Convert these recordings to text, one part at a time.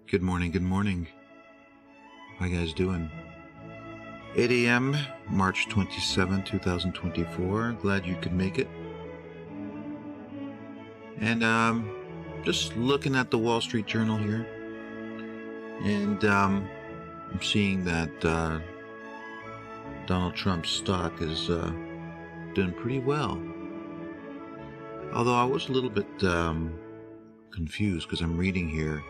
Good morning, good morning. How you guys doing? 8 a.m., March 27, 2024. Glad you could make it. And just looking at the Wall Street Journal here. And I'm seeing that Donald Trump's stock is doing pretty well. Although I was a little bit confused because I'm reading here.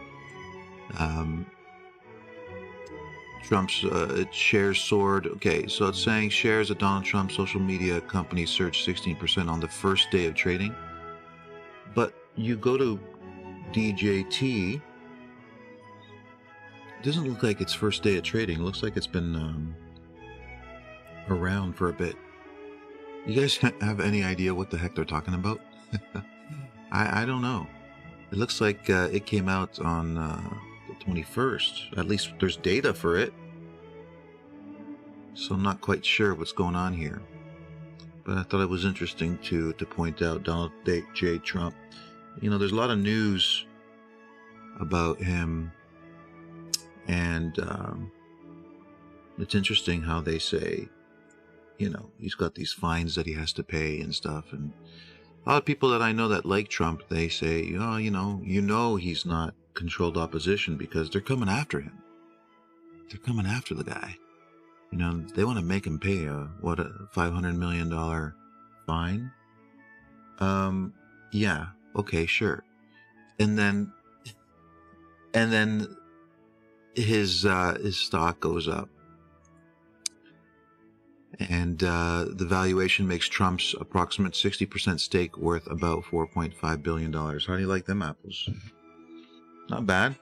Trump's shares soared. Okay, so it's saying shares of Donald Trump's social media company surged 16% on the first day of trading. But you go to DJT, it doesn't look like it's first day of trading. It looks like it's been around for a bit. You guys have any idea what the heck they're talking about? I don't know. It looks like it came out on the 21st. At least there's data for it. So I'm not quite sure what's going on here. But I thought it was interesting to point out Donald J. Trump. You know, there's a lot of news about him. And it's interesting how they say, you know, he's got these fines that he has to pay and stuff. And a lot of people that I know that like Trump, they say, oh, you know he's not controlled opposition because they're coming after him. They're coming after the guy. You know, they want to make him pay a $500 million fine. Yeah, okay, sure. And then his stock goes up. And the valuation makes Trump's approximate 60% stake worth about $4.5 billion. How do you like them apples? Not bad.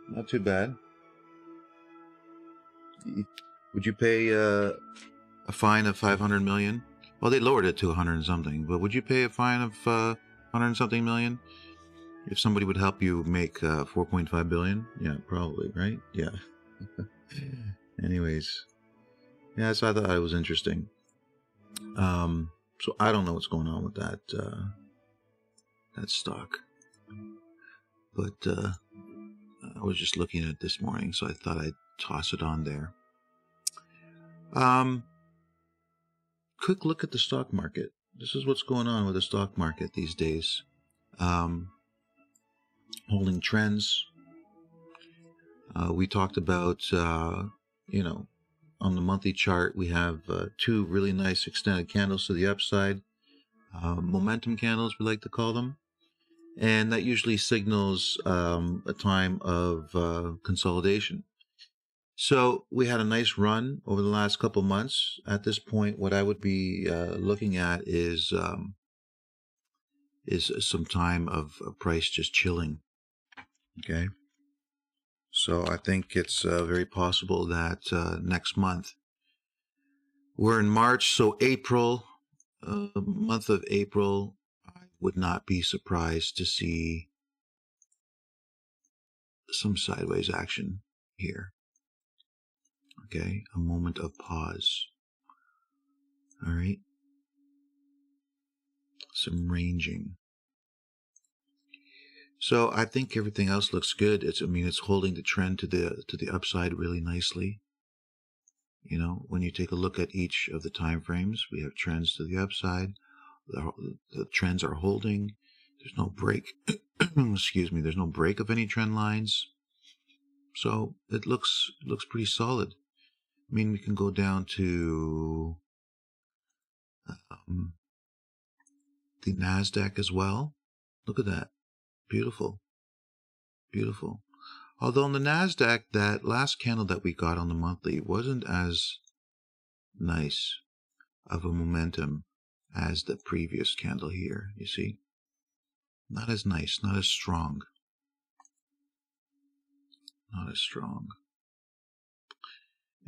Not too bad. Would you pay a fine of $500 million? Well, they lowered it to 100 and something. But would you pay a fine of 100 and something million if somebody would help you make 4.5 billion? Yeah, probably, right? Yeah. Anyways. Yeah, so I thought it was interesting. So I don't know what's going on with that stock. But I was just looking at it this morning, so I thought I'd toss it on there. Quick look at the stock market. This is what's going on with the stock market these days. Holding trends. We talked about, on the monthly chart, we have two really nice extended candles to the upside. Momentum candles, we like to call them. And that usually signals a time of consolidation. So we had a nice run over the last couple months. At this point, what I would be looking at is some time of price just chilling. Okay. So I think it's very possible that next month, we're in March, so April, month of April, I would not be surprised to see some sideways action here. Okay, a moment of pause. All right, some ranging. So I think everything else looks good. It's holding the trend to the upside really nicely. You know, when you take a look at each of the time frames, we have trends to the upside. The trends are holding. There's no break. Excuse me. There's no break of any trend lines. So it looks pretty solid. I mean, we can go down to the NASDAQ as well. Look at that. Beautiful. Beautiful. Although on the NASDAQ, that last candle that we got on the monthly wasn't as nice of a momentum as the previous candle here, you see. Not as nice, not as strong. Not as strong.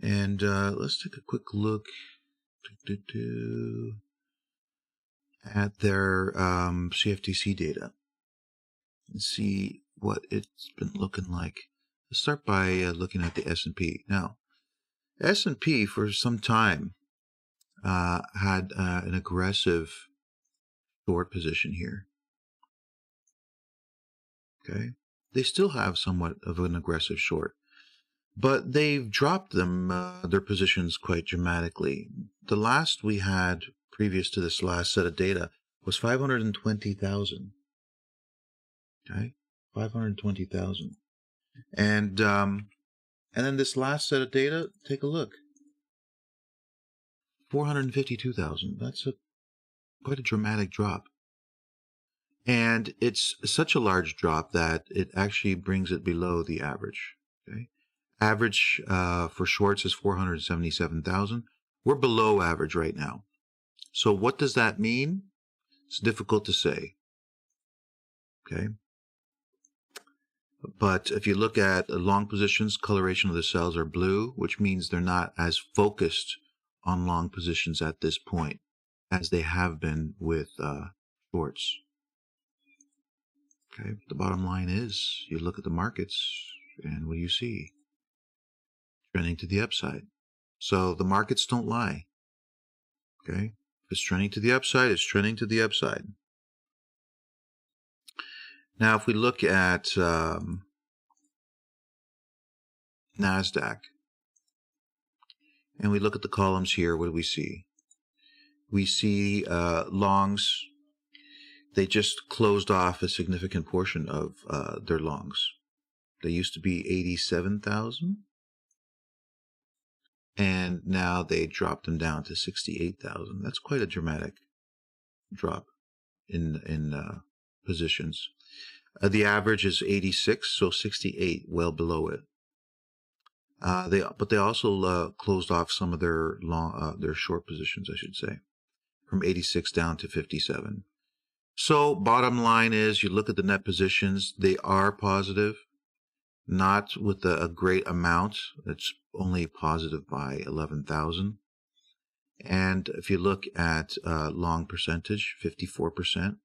And let's take a quick look at their CFTC data and see what it's been looking like. Let's start by looking at the S&P. Now, S&P for some time had an aggressive short position here. Okay, they still have somewhat of an aggressive short. But they've dropped their positions quite dramatically. The last we had previous to this last set of data was 520,000. Okay, 520,000. And then this last set of data, take a look. 452,000. That's quite a dramatic drop. And it's such a large drop that it actually brings it below the average. Okay, average for shorts is 477,000. We're below average right now. So what does that mean? It's difficult to say. Okay, but if you look at long positions, coloration of the cells are blue, which means they're not as focused on long positions at this point as they have been with shorts. Okay, the bottom line is you look at the markets and what do you see? Trending to the upside. So the markets don't lie. Okay, if it's trending to the upside, it's trending to the upside. Now, if we look at NASDAQ and we look at the columns here, what do we see? We see longs. They just closed off a significant portion of their longs. They used to be 87,000, and now they dropped them down to 68,000. That's quite a dramatic drop in positions. The average is 86, so 68, well below it. But they also closed off some of their short positions, I should say, from 86 down to 57. So bottom line is you look at the net positions, they are positive, not with a great amount. It's only positive by 11,000. And if you look at long percentage, 54%.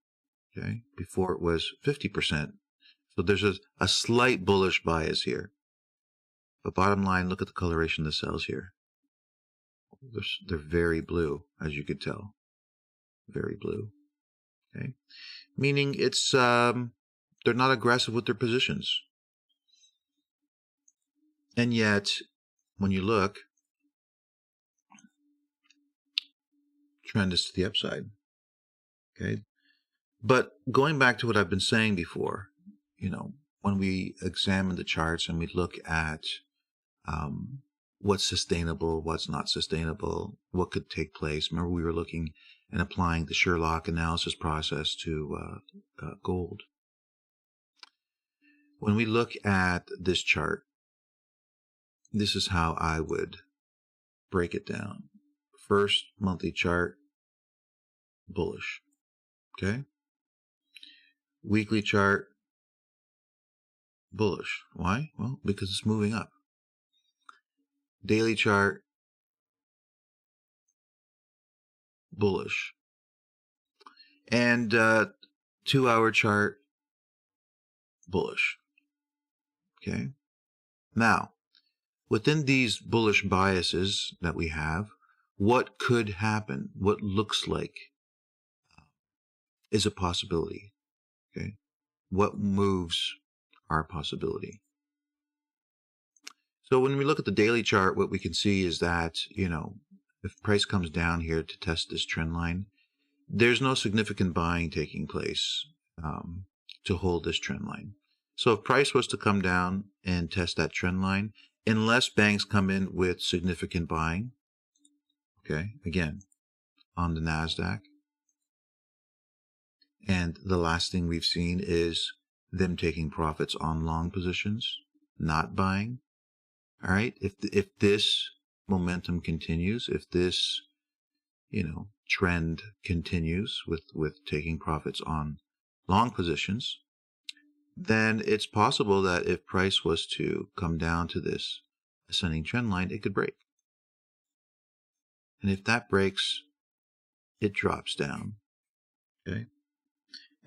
Okay, before it was 50%. So there's a slight bullish bias here. But bottom line, look at the coloration of the cells here. They're very blue, as you could tell. Very blue. Okay, meaning it's they're not aggressive with their positions. And yet, when you look, trend is to the upside. Okay, but going back to what I've been saying before, you know, when we examine the charts and we look at what's sustainable, what's not sustainable, what could take place. Remember, we were looking and applying the Sherlock analysis process to gold. When we look at this chart, this is how I would break it down. First monthly chart, bullish. Okay. Weekly chart, bullish. Why? Well, because it's moving up. Daily chart, bullish. And 2-hour chart, bullish. Okay. Now, within these bullish biases that we have, what could happen? What looks like is a possibility. Okay. What moves are a possibility? So when we look at the daily chart, what we can see is that, you know, if price comes down here to test this trend line, there's no significant buying taking place to hold this trend line. So if price was to come down and test that trend line, unless banks come in with significant buying, okay, again, on the NASDAQ, and the last thing we've seen is them taking profits on long positions, not buying. All right, if this momentum continues, if this, you know, trend continues with taking profits on long positions, then it's possible that if price was to come down to this ascending trend line, it could break. And if that breaks, it drops down. Okay.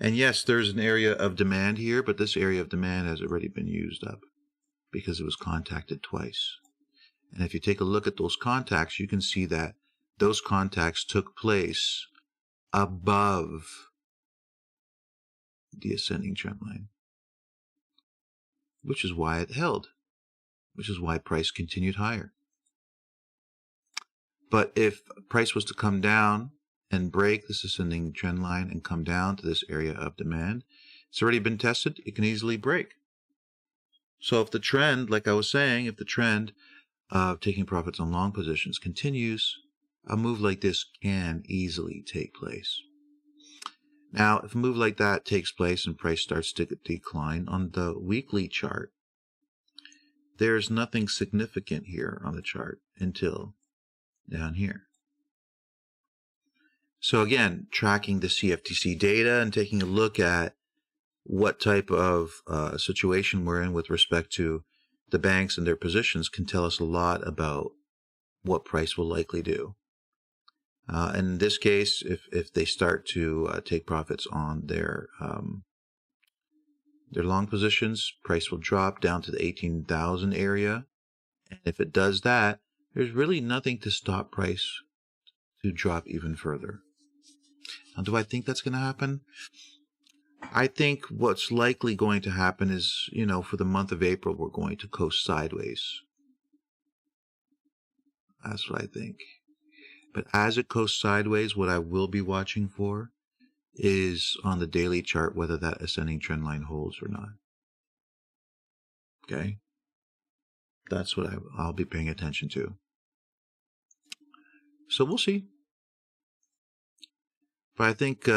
And yes, there's an area of demand here, but this area of demand has already been used up because it was contacted twice. And if you take a look at those contacts, you can see that those contacts took place above the ascending trend line. which is why it held, which is why price continued higher. But if price was to come down and break this ascending trend line and come down to this area of demand, it's already been tested, it can easily break. So if the trend, like I was saying, if the trend of taking profits on long positions continues, a move like this can easily take place. Now, if a move like that takes place and price starts to decline on the weekly chart, there's nothing significant here on the chart until down here. So again, tracking the CFTC data and taking a look at what type of situation we're in with respect to the banks and their positions can tell us a lot about what price will likely do. And in this case, if they start to take profits on their long positions, price will drop down to the 18,000 area. And if it does that, there's really nothing to stop price to drop even further. Now, do I think that's going to happen? I think what's likely going to happen is, for the month of April, we're going to coast sideways. That's what I think. But as it coasts sideways, what I will be watching for is on the daily chart whether that ascending trend line holds or not. Okay? That's what I'll be paying attention to. So we'll see. But I think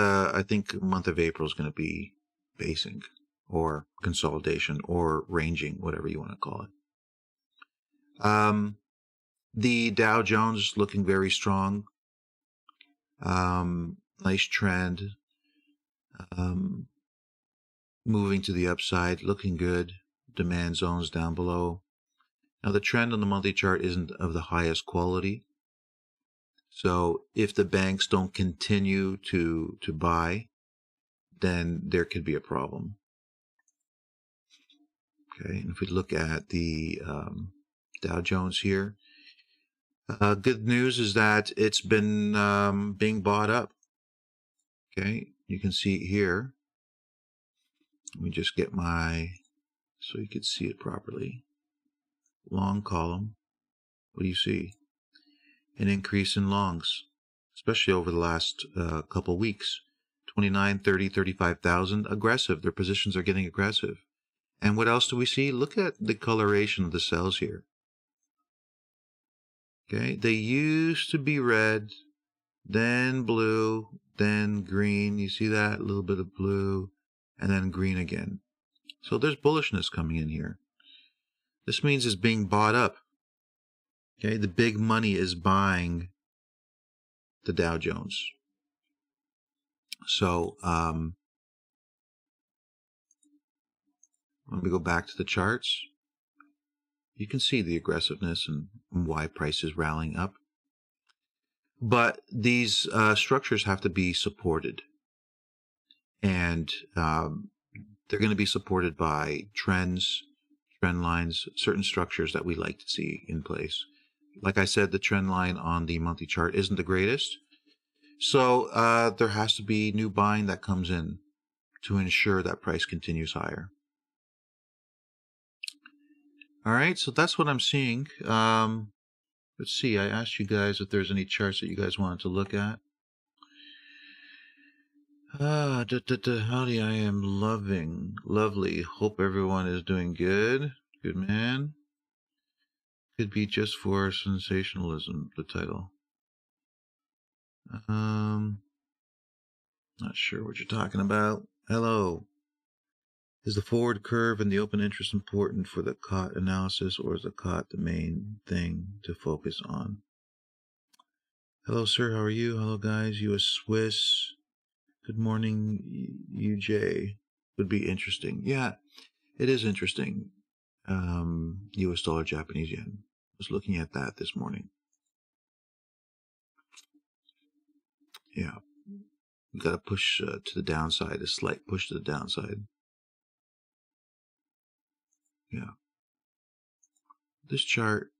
month of April is going to be basing or consolidation or ranging, whatever you want to call it. The Dow Jones is looking very strong. Nice trend. Moving to the upside, looking good. Demand zones down below. Now the trend on the monthly chart isn't of the highest quality. So if the banks don't continue to buy, then there could be a problem. Okay, and if we look at the Dow Jones here, good news is that it's been being bought up. Okay, you can see it here. Let me just get so you can see it properly. Long column. What do you see? An increase in longs, especially over the last couple weeks. 29, 30, 35,000. Aggressive. Their positions are getting aggressive. And what else do we see? Look at the coloration of the cells here. Okay, they used to be red, then blue, then green. You see that? A little bit of blue, and then green again. So there's bullishness coming in here. This means it's being bought up. Okay, the big money is buying the Dow Jones. So when we go back to the charts, you can see the aggressiveness and why price is rallying up. But these structures have to be supported. And they're going to be supported by trends, trend lines, certain structures that we like to see in place. Like I said, the trend line on the monthly chart isn't the greatest. So there has to be new buying that comes in to ensure that price continues higher. All right, so that's what I'm seeing. Let's see, I asked you guys if there's any charts that you guys wanted to look at. Howdy, I am lovely. Hope everyone is doing good. Good man. Could be just for sensationalism, the title. Not sure what you're talking about. Hello. Is the forward curve and the open interest important for the COT analysis, or is the COT the main thing to focus on? Hello, sir. How are you? Hello, guys. US Swiss. Good morning, UJ. Would be interesting. Yeah, it is interesting. US dollar, Japanese yen. I was looking at that this morning. Yeah. We got to push to the downside, a slight push to the downside. Yeah. This chart,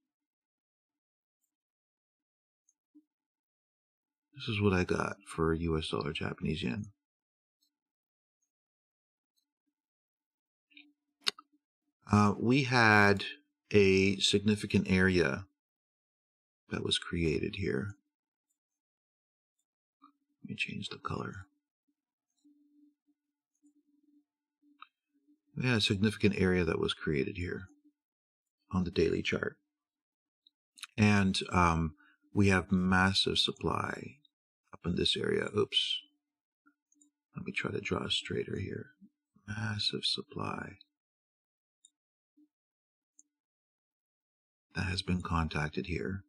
this is what I got for US dollar, Japanese yen. We had a significant area that was created here. Let me change the color. We had a significant area that was created here on the daily chart. And we have massive supply up in this area. Oops. Let me try to draw a straighter here. Massive supply that has been contacted here.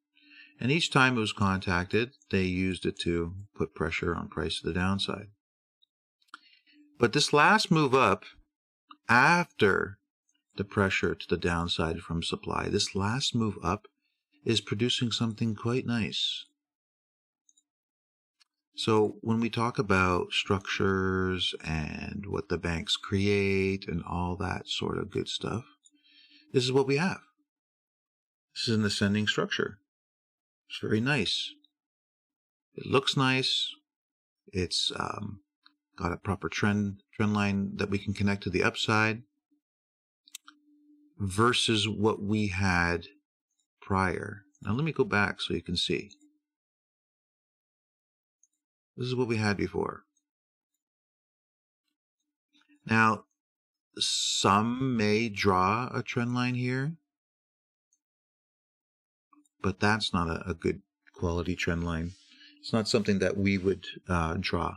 And each time it was contacted, they used it to put pressure on price to the downside. But this last move up, after the pressure to the downside from supply, this last move up is producing something quite nice. So when we talk about structures and what the banks create and all that sort of good stuff, this is what we have. This is an ascending structure. It's very nice. It looks nice. It's got a proper trend line that we can connect to the upside versus what we had prior. Now let me go back so you can see. This is what we had before. Now, some may draw a trend line here, but that's not a good quality trend line. It's not something that we would draw.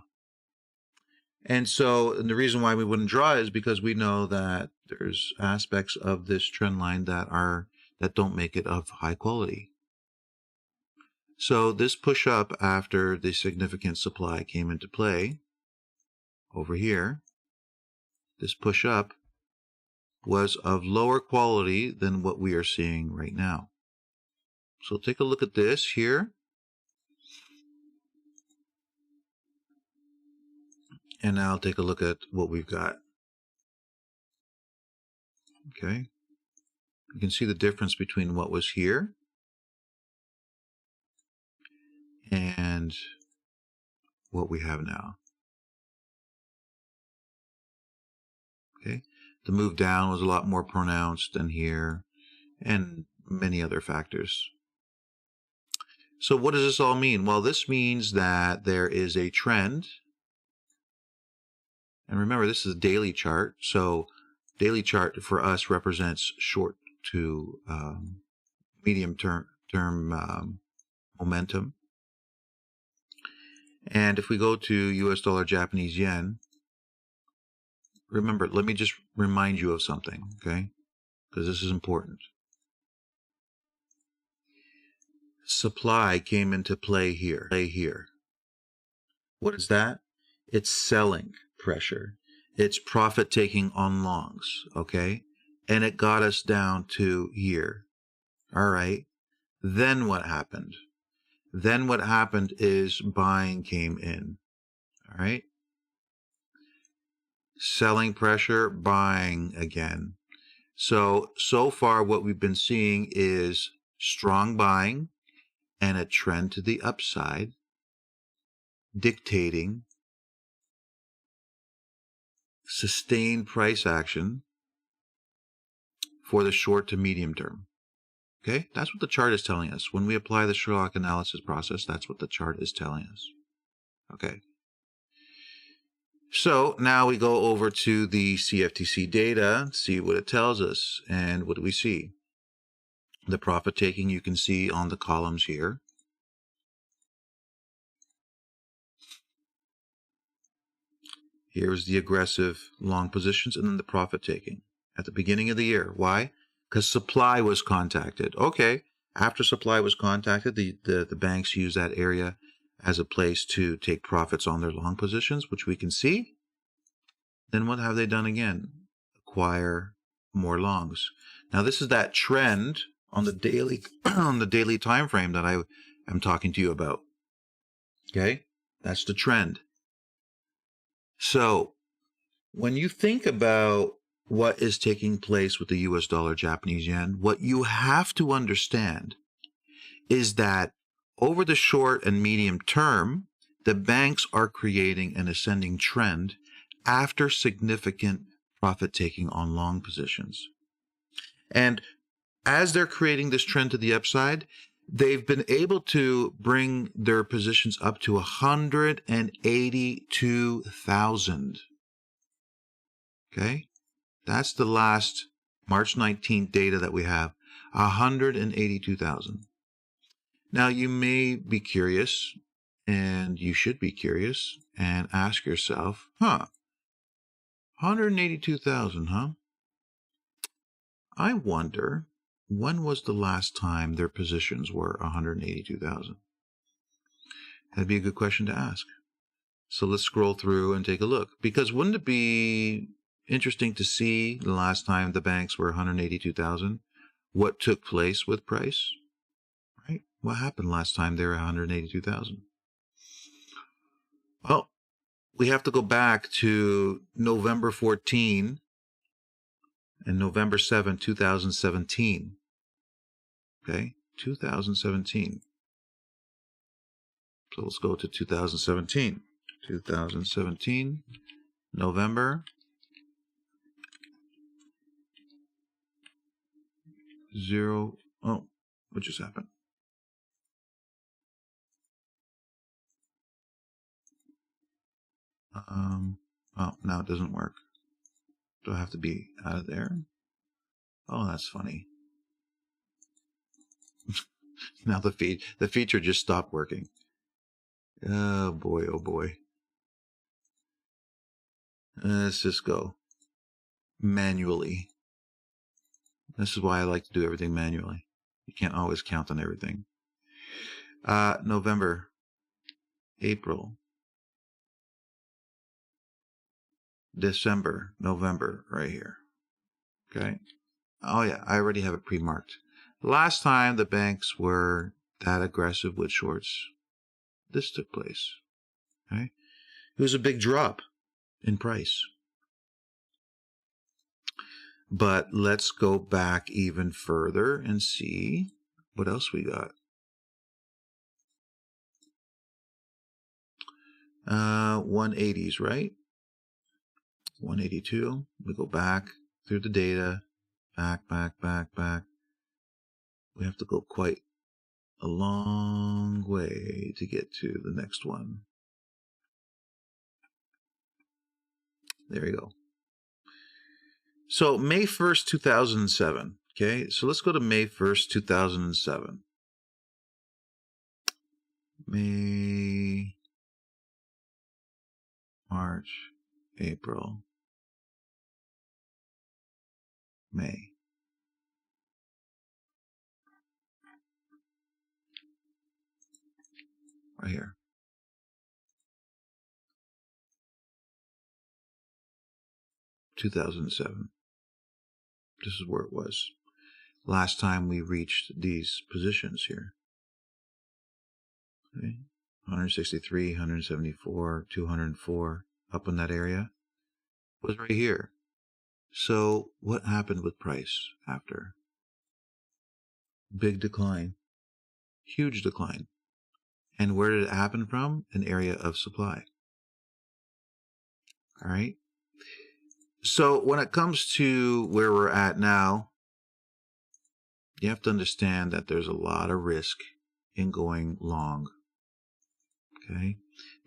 And so the reason why we wouldn't draw is because we know that there's aspects of this trend line that don't make it of high quality. So this push up after the significant supply came into play over here, this push up was of lower quality than what we are seeing right now. So take a look at this here. And now take a look at what we've got. Okay. You can see the difference between what was here and what we have now. Okay. The move down was a lot more pronounced than here, and many other factors. So what does this all mean? Well, this means that there is a trend. And remember, this is a daily chart. So daily chart for us represents short to medium term momentum. And if we go to US dollar Japanese yen, remember, let me just remind you of something, okay? Because this is important. Supply came into play here. What is that? It's selling pressure. It's profit taking on longs, okay? And it got us down to here. All right. Then what happened? Then what happened is buying came in. All right. Selling pressure, buying again. So far what we've been seeing is strong buying and a trend to the upside dictating sustained price action for the short to medium term. Okay, that's what the chart is telling us. When we apply the Sherlock analysis process, that's what the chart is telling us. Okay. So now we go over to the CFTC data, see what it tells us. And what do we see? The profit taking you can see on the columns here. Here's the aggressive long positions and then the profit taking at the beginning of the year. Why? Because supply was contacted. Okay, after supply was contacted, the banks use that area as a place to take profits on their long positions, which we can see. Then what have they done again? Acquire more longs. Now this is that trend on the daily time frame that I am talking to you about. Okay, that's the trend. So when you think about what is taking place with the US dollar Japanese yen, what you have to understand is that over the short and medium term, the banks are creating an ascending trend after significant profit taking on long positions. And as they're creating this trend to the upside, they've been able to bring their positions up to 182,000. Okay? That's the last March 19th data that we have. 182,000. Now, you may be curious, and you should be curious, and ask yourself, 182,000, huh? I wonder, when was the last time their positions were 182,000? That'd be a good question to ask. So let's scroll through and take a look. Because wouldn't it be interesting to see the last time the banks were 182,000? What took place with price? Right? What happened last time they were 182,000? Well, we have to go back to November 14 and November 7, 2017. Okay? 2017. So let's go to 2017. 2017, November 0. Oh, what just happened? Oh, now it doesn't work. Do I have to be out of there? Oh, that's funny. Now the feature just stopped working. Oh boy, oh boy. Let's just go manually. This is why I like to do everything manually. You can't always count on everything. November, April, December, November, right here. Okay. Oh yeah, I already have it pre-marked. Last time the banks were that aggressive with shorts, this took place. Okay. It was a big drop in price. But let's go back even further and see what else we got. 180s, right? 182. We go back through the data. Back. We have to go quite a long way to get to the next one. There you go. So May 1st, 2007. Okay, so let's go to May 1st, 2007. May, March, April, May. Right here. $2,007. This is where it was last time we reached these positions here. Okay. 163, 174, 204, up in that area was right here. So what happened with price after? Big decline, huge decline. And where did it happen from? An area of supply. All right. So when it comes to where we're at now, you have to understand that there's a lot of risk in going long. Okay.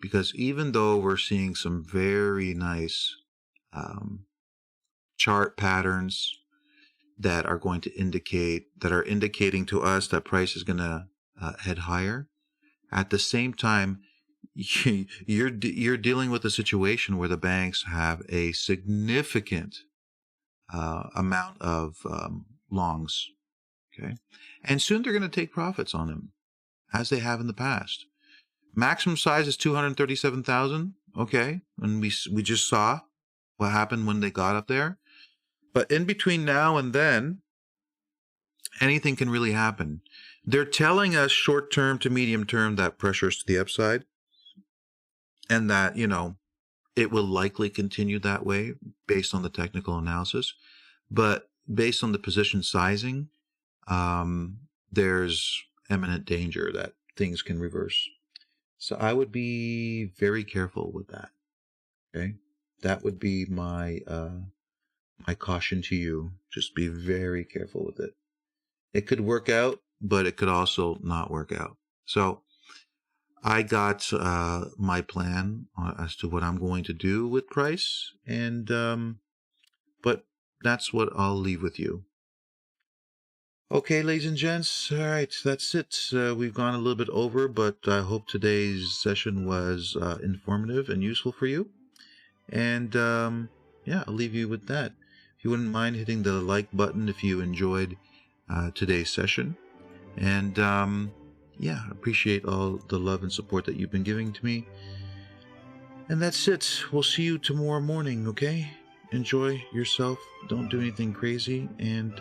Because even though we're seeing some very nice chart patterns that are going to indicating to us that price is going to head higher, at the same time, you're dealing with a situation where the banks have a significant amount of longs, okay, and soon they're going to take profits on them, as they have in the past. Maximum size is 237,000. Okay, and we just saw what happened when they got up there. But in between now and then, anything can really happen. They're telling us short term to medium term that pressure is to the upside, and that, you know, it will likely continue that way based on the technical analysis. But based on the position sizing, there's imminent danger that things can reverse. So I would be very careful with that. Okay, that would be my my caution to you, just be very careful with it. It could work out, but it could also not work out. So I got my plan as to what I'm going to do with price, and but that's what I'll leave with you. Okay, ladies and gents, all right, that's it. We've gone a little bit over, but I hope today's session was informative and useful for you. And yeah, I'll leave you with that. If you wouldn't mind hitting the like button if you enjoyed today's session. And yeah, appreciate all the love and support that you've been giving to me. And that's it. We'll see you tomorrow morning, okay? Enjoy yourself. Don't do anything crazy. And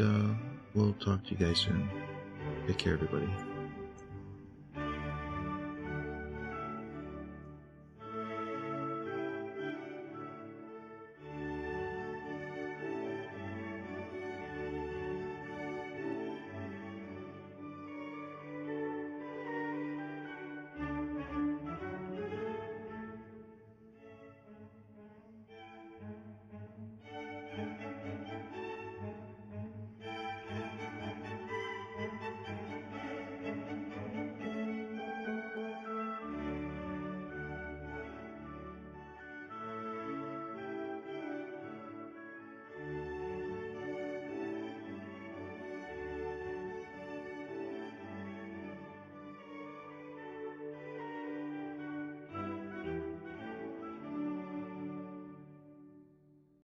we'll talk to you guys soon. Take care, everybody.